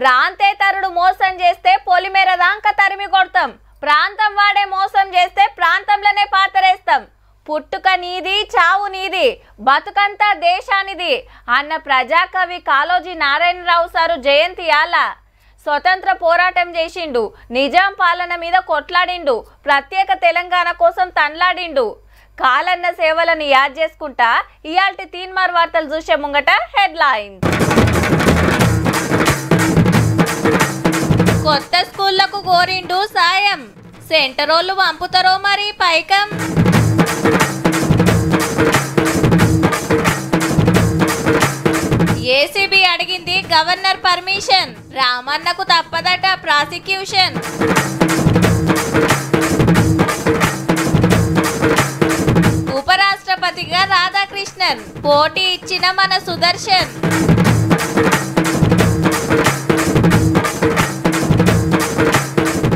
ప్రాంతేతరుడు మోసం చేస్తే పొలిమేర దాకా తరిమి కొడతాం, ప్రాంతం వాడే మోసం చేస్తే ప్రాంతంలోనే పాతరేస్తాం. పుట్టుక నీది, చావు నీది, బతుకంతా దేశానిది అన్న ప్రజాకవి కాళోజీ నారాయణరావు సారు జయంతి యాల. స్వతంత్ర పోరాటం చేసిండు, నిజాం పాలన మీద కొట్లాడిండు, ప్రత్యేక తెలంగాణ కోసం తన్లాడిండు. కాలన్న సేవలను యాద్ చేసుకుంటా ఇయాల్టి తీన్మార్ వార్తలు చూసే ముంగట హెడ్లైన్స్. కొత్త స్కూళ్లకు కోరిండు సాయం, సెంటరోళ్ళు పంపుతారో మరి పైకం. ఏసీబీ అడిగింది గవర్నర్ పర్మిషన్, రామన్నకు తప్పదట ప్రాసిక్యూషన్. ఉపరాష్ట్రపతిగా రాధాకృష్ణన్, పోటీ ఇచ్చిన మన సుదర్శన్.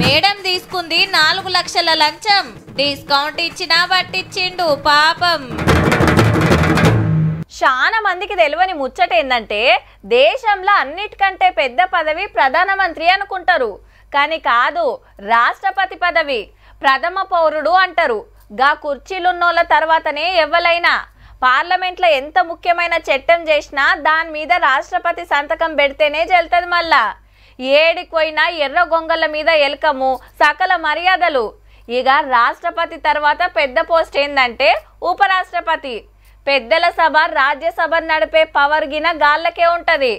మేడం తీసుకుంది 4 లక్షల లంచం, డిస్కౌంట్ ఇచ్చినా పట్టించిండు పాపం. చాలా మందికి తెలియని ముచ్చట ఏందంటే దేశంలో అన్నిటికంటే పెద్ద పదవి ప్రధానమంత్రి అనుకుంటారు, కానీ కాదు, రాష్ట్రపతి పదవి. ప్రథమ పౌరుడు అంటారు. గా కుర్చీలున్నోళ్ళ తర్వాతనే ఎవ్వలైనా. పార్లమెంట్లో ఎంత ముఖ్యమైన చట్టం చేసినా దాని మీద రాష్ట్రపతి సంతకం పెడితేనే చెల్తుంది. మళ్ళా ఏడికి పోయినా ఎర్ర గొంగళ్ళ మీద ఎలకము, సకల మర్యాదలు. ఇక రాష్ట్రపతి తర్వాత పెద్ద పోస్ట్ ఏందంటే ఉపరాష్ట్రపతి. పెద్దల సభ, రాజ్యసభ నడిపే పవర్ గిన గాళ్ళకే ఉంటది.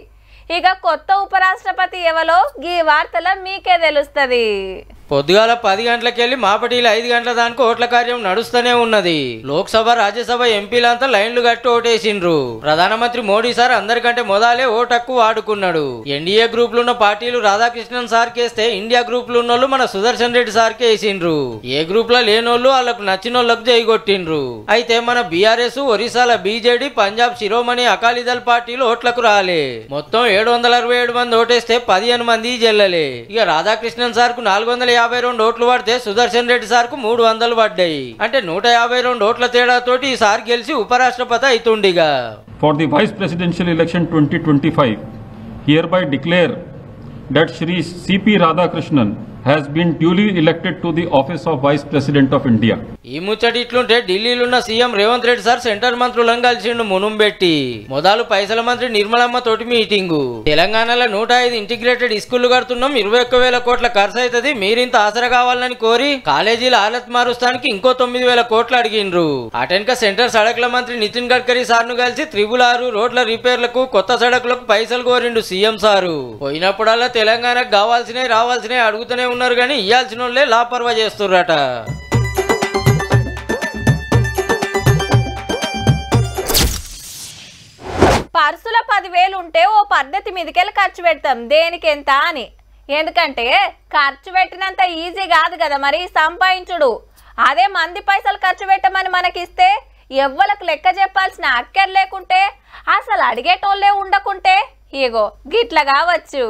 ఇక కొత్త ఉపరాష్ట్రపతి ఎవరో ఈ వార్తల మీకే తెలుస్తుంది. పొద్దుగాల 10 గంటలకెళ్ళి మాపటిలో 5 గంటల దానికి ఓట్ల కార్యం నడుస్తూనే ఉన్నది. లోక్సభ, రాజ్యసభ ఎంపీలంతా లైన్లు కట్టి ఓటేసిండ్రు. ప్రధానమంత్రి మోడీ సార్ అందరికంటే మొదలే ఓటు హక్కు వాడుకున్నాడు. ఎన్డీఏ గ్రూప్ లో ఉన్న పార్టీలు రాధాకృష్ణన్ సార్ కేస్తే ఇండియా గ్రూప్ లో ఉన్నోళ్ళు మన సుదర్శన్ రెడ్డి సార్ కేసిండ్రు. ఏ గ్రూప్ లో లేనోళ్ళు వాళ్ళకు నచ్చిన వాళ్ళకు జైగొట్టిండ్రు. అయితే మన బీఆర్ఎస్, ఒరిస్సాల బీజేడీ, పంజాబ్ శిరోమణి అకాలీదళ్ పార్టీలు ఓట్లకు రాలే. మొత్తం 767 మంది ఓటేస్తే 15 మంది జల్లలే. ఇక రాధాకృష్ణన్ సార్ కు 452 ఓట్లు పడితే సుదర్శన్ రెడ్డి సార్ కు 300 పడ్డాయి. అంటే 152 ఓట్ల తేడాతోటి ఈ సార్ గెలిచి ఉపరాష్ట్రపతి అవుతుండిగా. For the vice presidential election 2025 hereby declare that Shri C.P. Radhakrishnan has been duly elected to the office of Vice President of India. ఈ ముచ్చటి ఇట్లుంటే ఢిల్లీలో ఉన్న CM Revanth Reddy sir centre మంత్రులను కలిసిండు మునుంబెట్టి. మొదలు పైసల మంత్రి నిర్మలమ్మ తోటి మీటింగు. తెలంగాణలో 105 ఇంటిగ్రేటెడ్ స్కూళ్లు కడుతున్నాం, 21,000 కోట్ల ఖర్చు అవుతుంది, మీరింత ఆసరా కావాలని కోరి కాలేజీల హాలత్ మారుస్తానికి ఇంకో 9,000 కోట్లు అడిగిండ్రు. అటెన్క సెంటర్ సడక్ల మంత్రి నితిన్ గడ్కరీ సార్ ను కలిసి 666 రోడ్ల రిపేర్లకు, కొత్త సడకులకు పైసలు కోరిండు సీఎం సారు. పోయినప్పుడల్లా తెలంగాణకు కావాల్సినవి రావాల్సినవి అడుగుతూనే ఉన్నారు, కానీ ఇయ్యాల్సిన వాళ్ళే లాపర్వా చేస్తుర్రట. పర్సుల 10,000 ఉంటే ఓ పద్ధతి మీదకెళ్ళి ఖర్చు పెడతాం, దేనికి ఎంత అని. ఎందుకంటే ఖర్చు పెట్టినంత ఈజీ కాదు కదా మరి సంపాదించుడు. అదే మంది పైసలు ఖర్చు పెట్టమని మనకిస్తే ఎవ్వలకు లెక్క చెప్పాల్సిన అక్కర్ లేకుంటే, అసలు అడిగేటోళ్ళే ఉండకుంటే ఇగో గిట్ల కావచ్చు.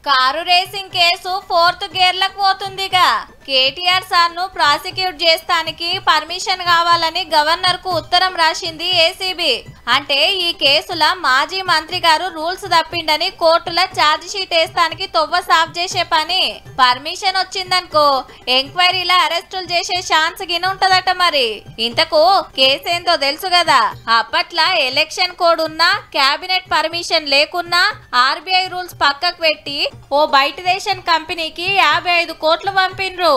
కారు రేసింగ్ కేసు 4th గేర్లకు పోతుందిగా. కేటీఆర్ సార్ ను ప్రాసిక్యూట్ చేస్తానికి పర్మిషన్ కావాలని గవర్నర్ కు ఉత్తరం రాసింది ఏసీబీ. అంటే ఈ కేసుల మాజీ మంత్రి గారు రూల్స్ తప్పిండని కోర్టుల ఛార్జ్ షీట్ వేస్తానికి తొవ్వ సాఫ్ చేసే పని. పర్మిషన్ వచ్చిందనుకో ఎంక్వైరీలా అరెస్టులు చేసే ఛాన్స్ గిన ఉంటదట. మరి ఇంతకు కేసేందో తెలుసు కదా. అప్పట్లా ఎలక్షన్ కోడ్ ఉన్నా, క్యాబినెట్ పర్మిషన్ లేకున్నా ఆర్బీఐ రూల్స్ పక్కకు పెట్టి ఓ బయట దేశం కంపెనీకి 55 కోట్లు పంపిండ్రు.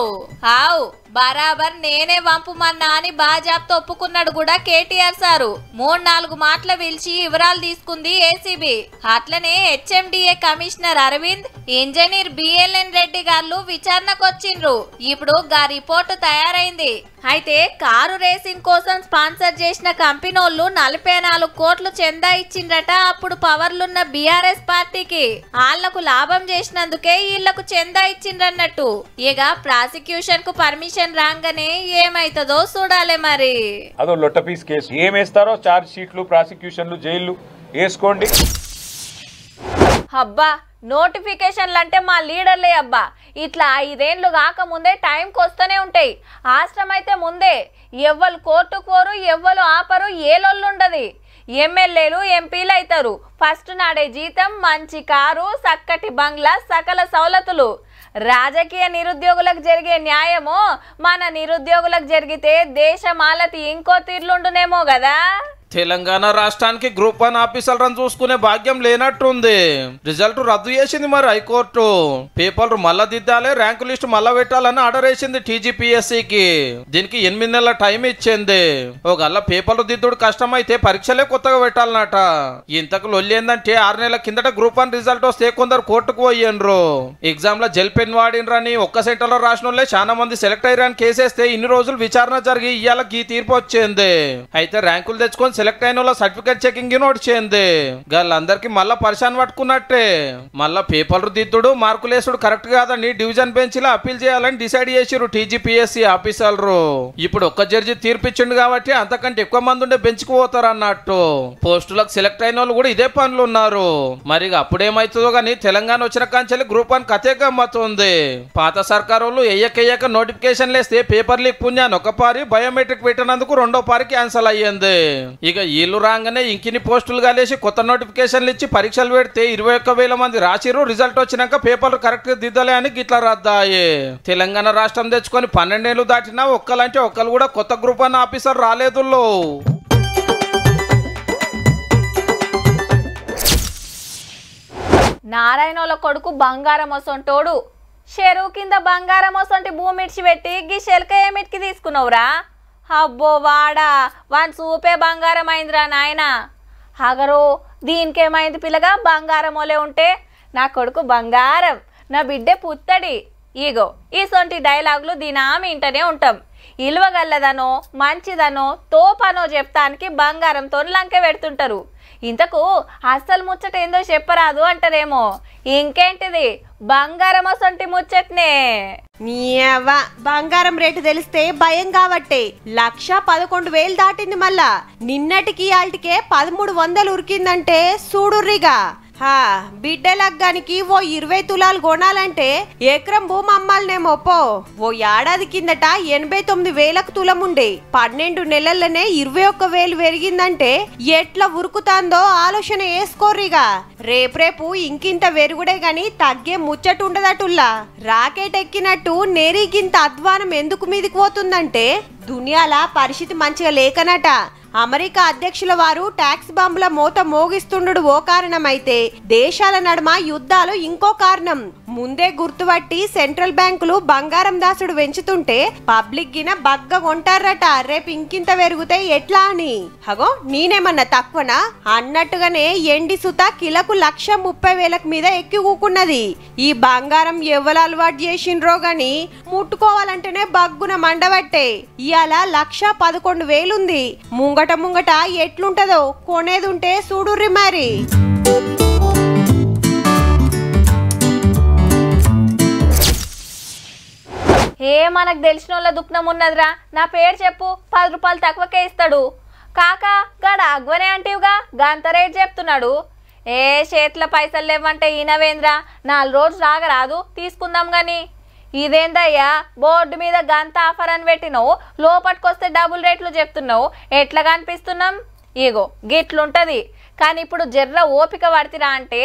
ఆవు బరాబర్ నేనే వంపుమన్నా అని బాజాబ్తో ఒప్పుకున్నాడు కూడా కేటీఆర్ సారు. 3-4 మాటలు పిలిచి వివరాలు తీసుకుంది ఏసీబీ. అట్లనే HMDA commissioner Arvind, engineer BLN Reddy గారు విచారణకు వచ్చిండ్రు. ఇప్పుడు గా రిపోర్టు తయారైంది. అయితే కారు రేసింగ్ కోసం స్పాన్సర్ చేసిన కంపెనోళ్ళు 44 కోట్లు చందా ఇచ్చిండ్రట. అప్పుడు పవర్లున్న బీఆర్ఎస్ పార్టీకి వాళ్లకు లాభం చేసినందుకే వీళ్లకు చందా ఇచ్చిండ్రన్నట్టు. ఇక ప్రాసిక్యూషన్ కు పర్మిషన్ రాగానే ఏమైతుందో చూడాలి. మరి అదో లొట్టపీస్ కేసు ఏమేస్తారో చార్జ్ షీట్లు, ప్రాసిక్యూషన్లు, జైళ్లు వేసుకోండి. అబ్బా నోటిఫికేషన్లు అంటే మా లీడర్లే అబ్బా. ఇట్లా 5 ఏళ్ళు కాకముందే టైంకి వస్తూనే ఉంటాయి. ఆశ్రమైతే ముందే ఎవ్వరు కోర్టు కోరు, ఎవ్వరు ఆపరు, ఏలొల్లుండదు. ఎమ్మెల్యేలు ఎంపీలు అవుతారు. ఫస్ట్ నాడే జీతం, మంచి కారు, చక్కటి బంగ్లా, సకల సౌలతులు. రాజకీయ నిరుద్యోగులకు జరిగే న్యాయమో మన నిరుద్యోగులకు జరిగితే దేశమాలతి ఇంకో తీర్లుండునేమో కదా. తెలంగాణ రాష్ట్రానికి గ్రూప్ 1 ఆఫీసర్లను చూసుకునే భాగ్యం లేనట్టుంది. రిజల్ట్ రద్దు చేసింది మరి హైకోర్టు. పేపర్లు మళ్ళా దిద్దాలి, ర్యాంకు లిస్టు మళ్ళా పెట్టాలని ఆర్డర్ వేసింది టీజీపీఎస్సీకి. దీనికి 8 నెలల టైం ఇచ్చింది. ఒకళ్ళ పేపర్లు దిద్దుడు కష్టమైతే పరీక్షలే కొత్తగా పెట్టాలన్నట. ఇంతకు లొల్లి ఏందంటే 6 నెలల కిందట గ్రూప్ 1 రిజల్ట్ వస్తే కొందరు కోర్టుకు పోయిండ్రు. ఎగ్జామ్ లో జెల్ పెన్ వాడినరని ఒక్క సెంటర్ లో రాసిన వాళ్ళే చాలా మంది సెలెక్ట్ అయ్యారని కేసేస్తే ఇన్ని రోజులు విచారణ జరిగి ఇవాళ ఈ తీర్పు వచ్చింది. అయితే ర్యాంకులు తెచ్చుకొని సెలెక్ట్ అయిన వాళ్ళ సర్టిఫికేట్ చెకింగ్ నోటిచ్చింది. వాళ్ళందరికి మళ్ళా పరిశాన్ పట్టుకున్నట్టే. మళ్ళా పేపర్లు దిద్దుడు, మార్కులేసుడు కరెక్ట్ కాదని డివిజన్ బెంచ్ లో అప్పీల్ చేయాలని డిసైడ్ చేసిరు టీజీపీఎస్సీ ఆఫీసర్లు. ఇప్పుడు ఒక్క జడ్జి తీర్పిచ్చిండు కాబట్టి అంతకంటే ఎక్కువ మంది ఉండే బెంచ్ కు పోతారు అన్నట్టు. పోస్టులకు సెలెక్ట్ అయిన వాళ్ళు కూడా ఇదే పనులు ఉన్నారు. మరి అప్పుడేమైతుందో గానీ తెలంగాణ వచ్చిన కాంచెల్లి గ్రూప్ 1 కథే గమ్మతుంది. పాత సర్కారు వాళ్ళు ఎయ్యక నోటిఫికేషన్ లేస్తే పేపర్ లీక్ పుణ్యాన్ని ఒక పారి, బయోమెట్రిక్ పెట్టినందుకు 2వ పారి క్యాన్సల్ అయ్యింది. ఇక వీళ్ళు రాగానే ఇంకిని పోస్టులు కాలేసి కొత్త నోటిఫికేషన్లు ఇచ్చి పరీక్షలు పెడితే 21,000 మంది రాసిరు. రిజల్ట్ వచ్చినాక పేపర్లు కరెక్ట్ దిద్దలే అని గిట్లా రద్దాయి. తెలంగాణ రాష్ట్రం తెచ్చుకొని 12 ఏళ్ళు దాటినా ఒక్కలంటే ఒక్కరు కూడా కొత్త గ్రూప్ 1 ఆఫీసర్ రాలేదు. నారాయణోళ్ళ కొడుకు బంగారం వసంటోడు. చెరువు కింద బంగారం వసంటి భూమి ఇడిచిపెట్టి గీ శెలక ఏమిటికి తీసుకున్నావురా? అబ్బో వాడా, వాని చూపే బంగారం అయిందిరా నాయన. హగరు దీనికేమైంది పిల్లగా? బంగారం ఓలే ఉంటే నా కొడుకు బంగారం, నా బిడ్డే పుత్తడి. ఈగో ఈ సొంటి డైలాగులు దినామి ఇంటనే ఉంటాం. ఇలువగల్లదనో మంచిదనో తోపనో చెప్తానికి బంగారంతో లంకె పెడుతుంటారు. ఇంతకు అస్సలు ముచ్చట ఏందో చెప్పరాదు అంటారేమో. ఇంకేంటిది బంగారం సొంటి ముచ్చట్నే. బంగారం రేటు తెలిస్తే భయం కాబట్టే 1,11,000 దాటింది. మళ్ళా నిన్నటికి ఆల్టికే 1,300 ఉరికిందంటే చూడుర్రిగా. బిడ్డ లగ్గానికి ఓ 20 తులాలు కొనాలంటే ఎకరం భూమి అమ్మాలనేమో. ఓ ఏడాది కిందట 89,000కు తులం ఉండే. 12 నెలల్లోనే 21,000 పెరిగిందంటే ఎట్లా ఉరుకుతాందో ఆలోచన వేసుకోర్రిగా. రేపు ఇంకింత వెరుగుడే గాని తగ్గే ముచ్చట ఉండదటుల్లా. రాకెట్ ఎక్కినట్టు నెరిగింత అధ్వానం ఎందుకు మీదికి పోతుందంటే దునియాల పరిస్థితి మంచిగా లేకనట. అమెరికా అధ్యక్షుల వారు ట్యాక్స్ బాంబుల మోత మోగిస్తుండడు ఓ కారణమైతే దేశాల నడుమ యుద్ధాలు ఇంకో కారణం. ముందే గుర్తుపట్టి సెంట్రల్ బ్యాంకులు బంగారం దాసుడు పెంచుతుంటే పబ్లిక్ గిన బగ్గ కొంటారట. రేపు ఇంకింత పెరిగితే ఎట్లా అని. హగో నేనేమన్నా తక్కువనా అన్నట్టుగానే ఎండి సుత కిలకు 1,30,000 మీద ఎక్కి కూకున్నది. ఈ బంగారం ఎవరు అలవాటు చేసిండ్రో గాని ముట్టుకోవాలంటేనే బగ్గున మండబట్టే. ఇవాళ 1,11,000 ఉంది. ముంగట ఎట్లుంటదో కొనేదుంటే చూడుర్రి మరి. మనకు తెలిసిన వాళ్ళ దుఃఖం ఉన్నదిరా. నా పేరు చెప్పు, 10 రూపాయలు తక్కువకే ఇస్తాడు. కాకా గడ అగ్వనే అంటివిగా, గంత రేట్ చెప్తున్నాడు. చేతిలో పైసలు లేవంటే ఈనవేంద్రా, 4 రోజులు రాగరాదు తీసుకుందాం గాని. ఇదేందయ్యా బోర్డు మీద గంత ఆఫర్ అని పెట్టినావు, లోపటికొస్తే డబుల్ రేట్లు చెప్తున్నావు. ఎట్లా కనిపిస్తున్నాం? ఇగో గిట్లుంటది. కానీ ఇప్పుడు జర్ర ఓపిక పడితిరా అంటే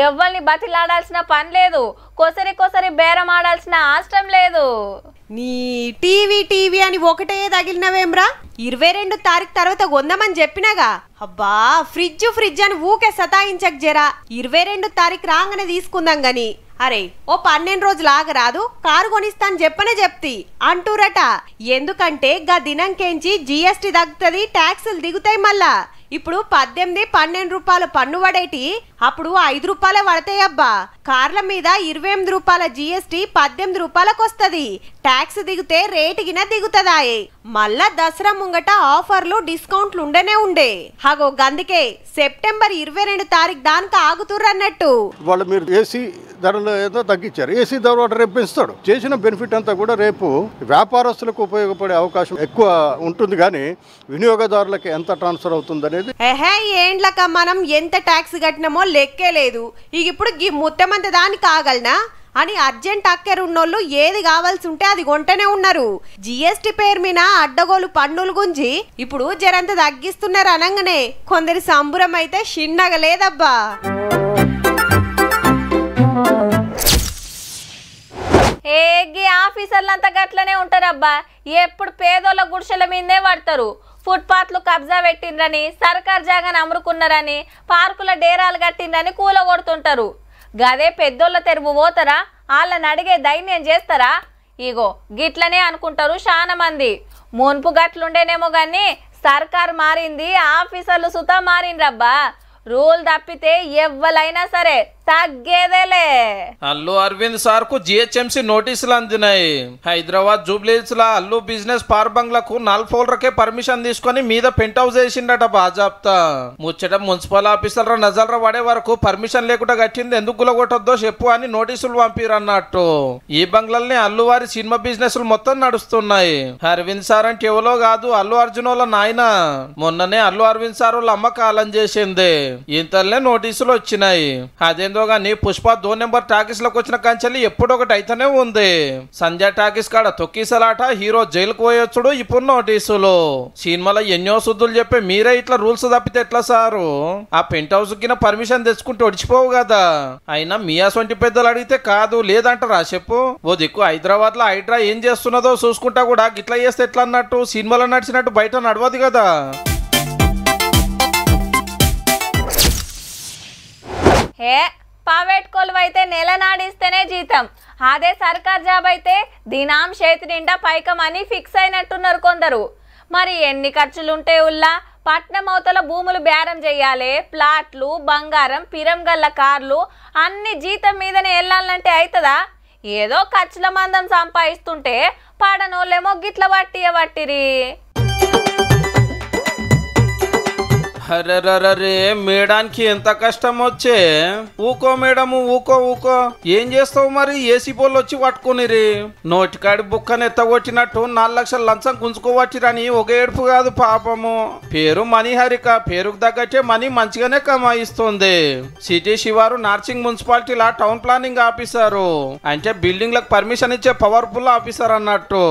ఎవ్వరిని బతిలాడాల్సిన పని లేదు, కొసరి బేరం ఆడాల్సిన అవసరం లేదు. నీ టీవీ అని ఒకటే తగిలినవేమ్రా? 22 తారీఖు తర్వాత కొందామని చెప్పినాగా. అబ్బా ఫ్రిడ్జ్ అని ఊకే సతాయించక జరా. 22 తారీఖు రాగానే తీసుకుందాం గాని. అరే ఓ 12 రోజులు ఆగరాదు, కారు కొనిస్తాను చెప్తి అంటూరట. ఎందుకంటే గా దినంకేంచి GST తగ్గుతుంది, ట్యాక్సులు దిగుతాయి. మళ్ళా ఇప్పుడు 18-12 రూపాయలు పన్ను పడేటి అప్పుడు 5 రూపాయలే పడతాయి. అబ్బా కార్ల మీద 28 రూపాయల GST 18 రూపాయలకు వస్తుంది. ట్యాక్స్ దిగితే రేటుగిన దిగుతుందాయే. మళ్ళా దసరా ముంగట ఆఫర్లు డిస్కౌంట్లు ఉండే. హగో గందుకే సెప్టెంబర్ 22 తారీఖు దానికి ఆగుతుర్రన్నట్టు. వాళ్ళు మీరు ఏసీ ధరలు ఏదో తగ్గించారు, ఏసీ ధర రేపు పెంచుతాడు. చేసిన బెనిఫిట్ అంతా కూడా రేపు వ్యాపారస్తులకు ఉపయోగపడే అవకాశం ఎక్కువ ఉంటుంది. కానీ వినియోగదారులకు ఎంత ట్రాన్స్ఫర్ అవుతుంది అనేది ఏండ్లక మనం ఎంత ట్యాక్స్ కట్టినామో లెక్కే లేదు. ఇక ఇప్పుడు ముత్తమంత దానికి ఆగలనా? అని అర్జెంట్ అక్కెరున్నోళ్ళు ఏది కావాల్సి ఉంటే అది కొంటనే ఉన్నారు. జిఎస్టీ పేరు మీద అడ్డగోలు పన్నులు గుంజి ఇప్పుడు జరంత తగ్గిస్తున్నారు అనగానే కొందరి సంబురం అయితే చిన్నగా లేదబ్బా. ఏగి ఆఫీసర్లంతా గట్లనే ఉంటారబ్బా. ఎప్పుడు పేదోళ్ళ గుడిసెల మీదే పడతారు. ఫుట్పాత్లు కబ్జా పెట్టిండ్రని, సర్కార్ జాగాని అమ్ముకున్నారని, పార్కుల డేరాలు కట్టిండ్రని కూలగొడుతుంటారు. గదే పెద్దోళ్ళ తెరువు పోతారా? వాళ్ళని అడిగే ధైర్యం చేస్తారా? ఇగో గిట్లనే అనుకుంటారు చాలా మంది. మున్పు గట్లుండేనేమో గాని సర్కార్ మారింది, ఆఫీసర్లు సుతా మారిండ్రబ్బా. రూల్ తప్పితే ఎవ్వలైనా సరే తగ్గేదేలే. అల్లు అరవింద్ సార్ కు జిహెచ్ఎంసీ నోటీసులు అందినాయి. హైదరాబాద్ జూబ్లీహిల్స్ లా అల్లు బిజినెస్ పార్క్ బంగ్లాకు 4 ఫ్లోర్లకే పర్మిషన్ తీసుకొని మీద పెంట్ హౌస్ వేసిండట బాజాప్తా. ముచ్చట మున్సిపల్ ఆఫీసర్ల నజర్ర పడే వరకు పర్మిషన్ లేకుండా కట్టింది ఎందుకు గులగొట్టొద్దో చెప్పు అని నోటీసులు పంపిరన్నట్టు. ఈ బంగ్లాల్ని అల్లు వారి సినిమా బిజినెస్ మొత్తం నడుస్తున్నాయి. అరవింద్ సార్ అంటే ఎవరో కాదు, అల్లు అర్జున్ వాళ్ళ నాయన. మొన్ననే అల్లు అరవింద్ సార్ వాళ్ళ అమ్మ కాలం చేసింది. ఇంతలనే నోటీసులు వచ్చినాయి. అదేందో గానీ పుష్ప 2 నెంబర్ టాకీస్ లోకి వచ్చిన కంచెల్లి ఎప్పుడొకటి అయితేనే ఉంది. సంజయ్ టాకీస్ కాడ తొక్కిసలాట, హీరో జైలుకు పోయొచ్చుడు, ఇప్పుడు నోటీసులు. సినిమాలో ఎన్నో శుద్ధులు చెప్పి మీరే ఇట్లా రూల్స్ తప్పితే ఎట్లా సారు? ఆ పెంట్ హౌస్ కింద పర్మిషన్ తెచ్చుకుంటూ ఒడిచిపోవు కదా. అయినా మియా సొంటి పెద్దలు అడిగితే కాదు లేదంటారా చెప్పు? ఓ దిక్కు హైదరాబాద్ లో హైడ్రా ఏం చేస్తున్నదో చూసుకుంటా కూడా గిట్లా చేస్తే ఎట్లా అన్నట్టు? సినిమాలో నడిచినట్టు బయట నడవదు కదా. ప్రైవేట్ కొలువు అయితే నెల నాడిస్తేనే జీతం, అదే సర్కార్ జాబ్ అయితే దినాం చేతి నిండా పైకమని ఫిక్స్ అయినట్టున్నారు కొందరు. మరి ఎన్ని ఖర్చులుంటే ఉల్లా? పట్నం అవతల భూములు బేరం చెయ్యాలి, ప్లాట్లు, బంగారం, పిరంగల్ల కార్లు అన్ని జీతం మీదనే వెళ్ళాలంటే అవుతుందా? ఏదో ఖర్చుల మందం సంపాదిస్తుంటే పడనోళ్ళేమో గిట్ల పట్టిరి. అరే మేడానికి ఎంత కష్టం వచ్చే. ఊకో మేడము ఊకో ఊకో. ఏం చేస్తావు మరి? ఏసీ పోళ్ళు వచ్చి పట్టుకునిరి. నోటికాడి బుక్కను ఎత్తగొట్టినట్టు 4 లక్షల లంచం గుంజుకోవచ్చిరని ఒక ఏడుపు కాదు పాపము. పేరు మణిహరిక, పేరుకు తగ్గట్టే మనీ మంచిగానే కమాయిస్తుంది. సిటీ శివారు నార్సింగ్ మున్సిపాలిటీలా టౌన్ ప్లానింగ్ ఆఫీసరు అంటే బిల్డింగ్ లకు పర్మిషన్ ఇచ్చే పవర్ఫుల్ ఆఫీసర్ అన్నట్టు.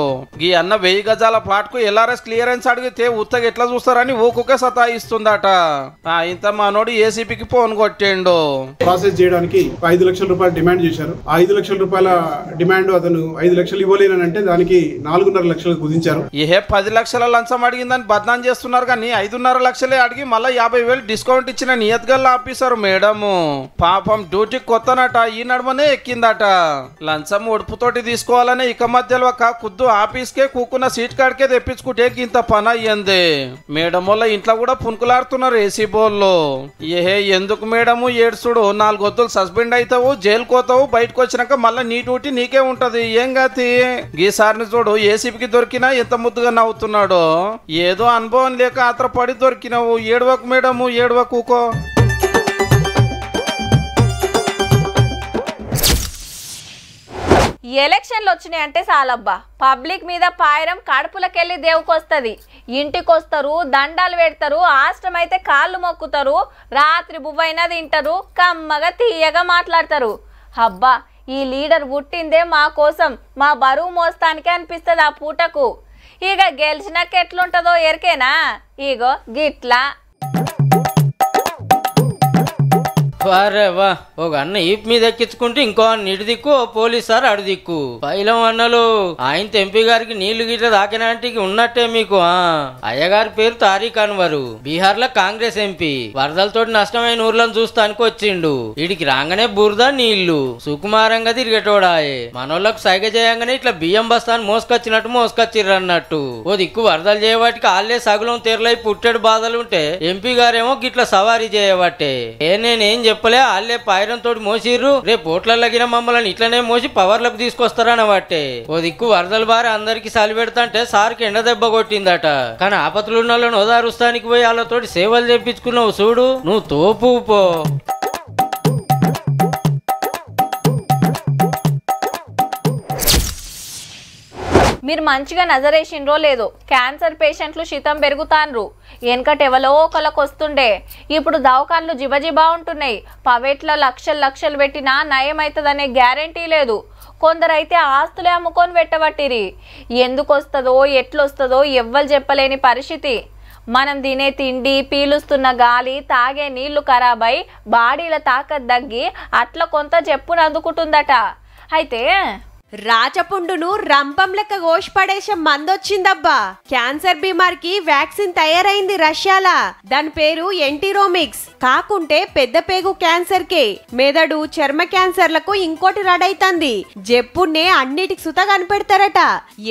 ఈ అన్న 1000 గజాల ప్లాట్ కు LRS క్లియరెన్స్ అడిగితే ఉత్తగా ఎట్లా చూస్తారని ఊకుకే సతాయిస్తుందట. ఇంత మనోడు ఏసీపీకి ఫోన్ కొట్టిండు. ప్రాసెస్ చేయడానికి 5 లక్షల రూపాయలు డిమాండ్ చేశారు. 5 లక్షల రూపాయల డిమాండ్ అతను 5 లక్షలు ఇవ్వలేనంటే దానికి 4.5 లక్షలు కుదించారు. 10 లక్షల లంచం అడిగిందని బద్నాం చేస్తున్నారు కానీ 5.5 లక్షలే అడిగి మళ్ళీ 50,000 డిస్కౌంట్ ఇచ్చిన నియత్గల్ల ఆఫీసర్ మేడము. పాపం డ్యూటీకి కొత్తనట, ఈ నడుమనే ఎక్కిందట. లంచం ఒడుపుతోటి తీసుకోవాలని ఇక మధ్యలో ఒక కుద్దు ఆఫీస్కే కూకున్న సీట్ కాడికే తెప్పించుకుంటే ఇంత పని అయ్యింది. మేడం వల్ల ఇంట్లో కూడా పునుకులాడుతున్నారు ఏసీ బోల్లో. ఎందుకు మేడము ఏడ్చుడు? 4 వద్దులు సస్పెండ్ అవుతావు, జైలు కోతావు, బయటకు వచ్చినాక మళ్ళీ నీ డ్యూటీ నీకే ఉంటది. ఏం గాతి గీసారిని చూడు, ఏసీపీకి దొరికినా ఎంత ముద్దుగా నవ్వుతున్నాడో. ఏదో అనుభవం లేక ఆత్రపడి దొరికినావు. ఏడవకు మేడము ఏడవకూకో. ఎలక్షన్లు వచ్చినాయంటే చాలబ్బా, పబ్లిక్ మీద పాయరం కడుపులకెళ్ళి దేవుకొస్తుంది. ఇంటికొస్తారు, దండాలు పెడతారు, ఆష్టమైతే కాళ్ళు మొక్కుతారు, రాత్రి బువ్వైనా తింటారు, కమ్మగా తీయగా మాట్లాడతారు. అబ్బా, ఈ లీడర్ పుట్టిందే మా కోసం, మా బరువు మోస్తానికే అనిపిస్తుంది ఆ పూటకు. ఇక గెలిచినాక ఎట్లుంటుందో ఎరికేనా? ఇగో గిట్లా. వారే వా, ఒక అన్న ఈప్ మీద ఎక్కించుకుంటే ఇంకో అన్న ఇటు దిక్కు, పోలీస్ సార్ అడు దిక్కు. పైలం అన్నలు ఆయన ఎంపీ గారికి నీళ్లు గిట్ల దాకినాంటికి ఉన్నట్టే మీకు. అయ్యగారి పేరు తారీఖ్ అన్వరు, బీహార్ లో కాంగ్రెస్ ఎంపీ. వరదలతో నష్టమైన ఊర్లను చూస్తానికి వచ్చిండు. వీడికి రాగానే బురద నీళ్లు, సుకుమారంగా తిరిగేటోడాయే. మనోళ్ళకు సైగ చేయంగానే ఇట్లా బియ్యం బస్తాన్ని మోసుకొచ్చినట్టు మోసుకొచ్చిర్రు అన్నట్టు. ఓ దిక్కు వరదలు చేయబట్టి ఆళ్లే సగులం తెరలై పుట్టెడు బాధలుంటే ఎంపీ గారేమో గిట్ల సవారీ చేయబట్టే. నేనేం చెప్పలే, వాళ్ళే పాయరంతో మోసిర్రు. రేపు ఓట్ల గిన మమ్మల్ని ఇట్లనే మోసి పవర్లకు తీసుకొస్తారనబట్టే. ఓ దిక్కు వరదల బారి అందరికి సలి పెడతాంటే సార్కి ఎండ దెబ్బ కొట్టిందట. కానీ ఆపత్తులున్న వాళ్ళని ఓదారుస్తానికి పోయి వాళ్ళతోటి సేవలు చేపించుకున్నావు చూడు, నువ్వు తోపు పో. మీరు మంచిగా నజరేసిండ్రో లేదో క్యాన్సర్ పేషెంట్లు శితం పెరుగుతాన్రు. వెనకటెవలో ఒకళ్ళకి వస్తుండే, ఇప్పుడు దవాఖాన్లు జిబజిబా ఉంటున్నాయి. ప్రైవేట్లో లక్షలు పెట్టినా నయం అవుతుందనే గ్యారంటీ లేదు. కొందరైతే ఆస్తులే అమ్ముకొని పెట్టబట్టిరి. ఎందుకు వస్తుందో ఎట్లొస్తుందో ఎవ్వరు చెప్పలేని పరిస్థితి. మనం తినే తిండి, పీలుస్తున్న గాలి, తాగే నీళ్లు ఖరాబై బాడీల తాకత్ తగ్గి అట్లా కొంత చెప్పును అందుకుంటుందట. అయితే రాచపుండును రంపం లెక్క కోసి పడేసే మందొచ్చిందబ్బా. క్యాన్సర్ బీమార్కి వ్యాక్సిన్ తయారైంది రష్యాలా. దాని పేరు ఎంటీరోమిక్స్. కాకుంటే పెద్ద పేగు క్యాన్సర్ కే, మెదడు, చర్మ క్యాన్సర్లకు ఇంకోటి రడైతంది. జెప్పునే అన్నిటికి సుత కనిపెడతారట.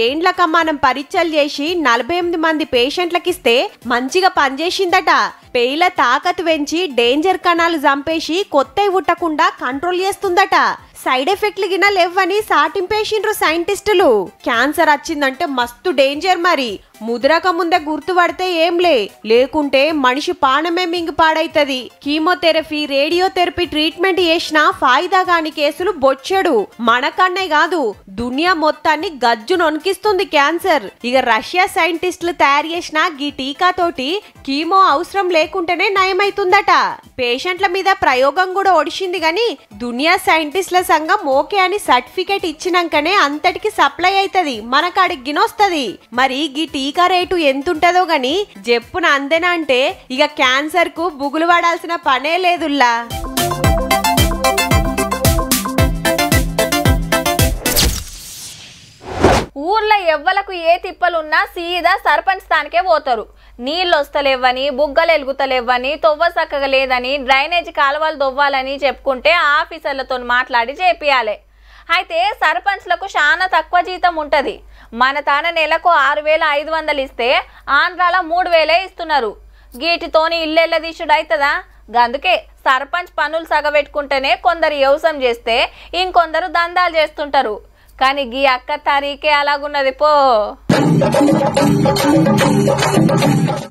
ఏండ్లక మనం పరీక్షలు చేసి 48 మంది పేషెంట్లకిస్తే మంచిగా పనిచేసిందట. పేయిల తాకత్ పెంచి డేంజర్ కణాలు చంపేసి కొత్తవి పుట్టకుండా కంట్రోల్ చేస్తుందట. సైడ్ ఎఫెక్ట్లు గిన లేవని సాటింపేసిండ్రు సైంటిస్టులు. క్యాన్సర్ వచ్చిందంటే మస్తు డేంజర్ మరి. ముద్రక ముందే గుర్తుపడితే ఏంలే, లేకుంటే మనిషి పానమే మింగి పాడైతది. కీమోథెరపీ, రేడియోథెరపీ ట్రీట్మెంట్ చేసిన ఫాయిదా కాని కేసులు బొచ్చెడు. మనకన్నే కాదు దునియా మొత్తాన్ని గజ్జు నొనికిస్తుంది క్యాన్సర్. ఇక రష్యా సైంటిస్టులు తయారు చేసిన గీ టీకా తోటి కీమో అవసరం లేకుంటేనే నయమైతుందట. పేషెంట్ల మీద ప్రయోగం కూడా ఒడిచింది గాని దునియా సైంటిస్టుల సంఘం ఓకే అని సర్టిఫికేట్ ఇచ్చినాకనే అంతటికి సప్లై అవుతుంది, మనకాడికి గినొస్తుంది. మరి గీ టీకా రేటు ఎంతుంటదో గాని జెప్పున అందేనా అంటే ఇక క్యాన్సర్ కు బుగులు పడాల్సిన పనే లేదుల్లా. ఊర్లో ఎవ్వలకు ఏ తిప్పలున్నా సీదా సర్పంచ్ స్థానికే పోతారు. నీళ్ళు వస్తలేవని, బుగ్గలు ఎలుగుతలేవని, తొవ్వ చక్కగా లేదని, డ్రైనేజ్ కాలువలు దొవ్వాలని చెప్పుకుంటే ఆఫీసర్లతో మాట్లాడి చేపియాలి. అయితే సర్పంచ్లకు చాలా తక్కువ జీతం ఉంటుంది. మన తాన నెలకు 6,500 ఇస్తే ఆంధ్రాల 3,000 ఇస్తున్నారు. గీటితోని ఇల్లెళ్ళ తీసుడు అవుతుందా? అందుకే సర్పంచ్ పనులు సగబెట్టుకుంటేనే కొందరు వ్యవసాయం చేస్తే ఇంకొందరు దందాలు చేస్తుంటారు. కానీ గీ అక్క తారీఖే అలాగున్నది పో.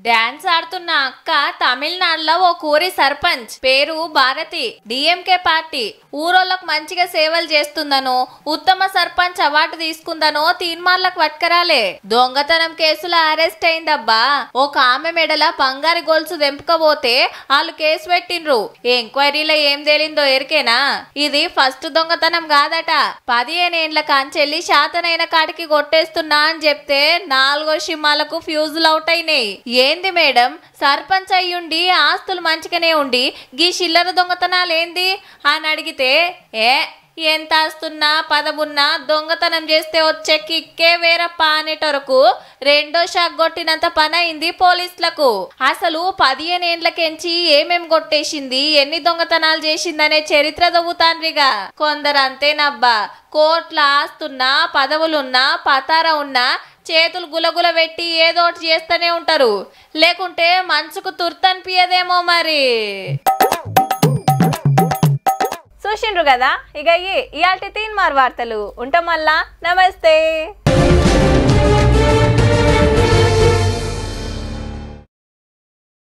డాన్స్ ఆడుతున్న అక్క తమిళనాడులో ఓ కూరి సర్పంచ్, పేరు భారతి. DMK party. ఊరోళ్ళకు మంచిగా సేవలు చేస్తుందనో, ఉత్తమ సర్పంచ్ అవార్డు తీసుకుందనో తీర్మానాలకు పట్టుకరాలే. దొంగతనం కేసులో అరెస్ట్ అయిందబ్బా. ఒక ఆమె మెడల బంగారు గొలుసు దెంపుకపోతే వాళ్ళు కేసు పెట్టిండ్రు. ఎంక్వైరీలో ఏం తేలిందో ఎరికేనా? ఇది ఫస్ట్ దొంగతనం కాదట. 15 ఏండ్ల కాంచెల్లి శాతనైన కాడికి కొట్టేస్తున్నా అని చెప్తే 4వ సినిమాలకు ఫ్యూజులు అవుట్ అయినాయి. ఏంది మేడం, సర్పంచ్ అయ్యుండి ఆస్తులు మంచిగానే ఉండి గీ చిల్లర దొంగతనాలు ఏంది అని అడిగితే, ఎంత ఆస్తున్నా పదవున్నా దొంగతనం చేస్తే వచ్చే కిక్కే వేరప్ప అనేటరకు 2వ షాక్ కొట్టినంత పని అయింది పోలీసులకు. అసలు 15 ఏండ్లకెంచి ఏమేం కొట్టేసింది, ఎన్ని దొంగతనాలు చేసిందనే చరిత్ర దవ్వుతాన్రిగా. కొందరు అంతేనబ్బా, కోట్ల ఆస్తున్నా, పదవులున్నా, పతారా ఉన్నా చేతులు గులగుల పెట్టి ఏదోటి చేస్తూనే ఉంటారు. లేకుంటే మనసుకు తుర్తనిపియదేమో మరి. చూసిండ్రు కదా, ఇక ఇయాల్టి తీన్మార్ వార్తలు. ఉంటాం మళ్ళా. నమస్తే.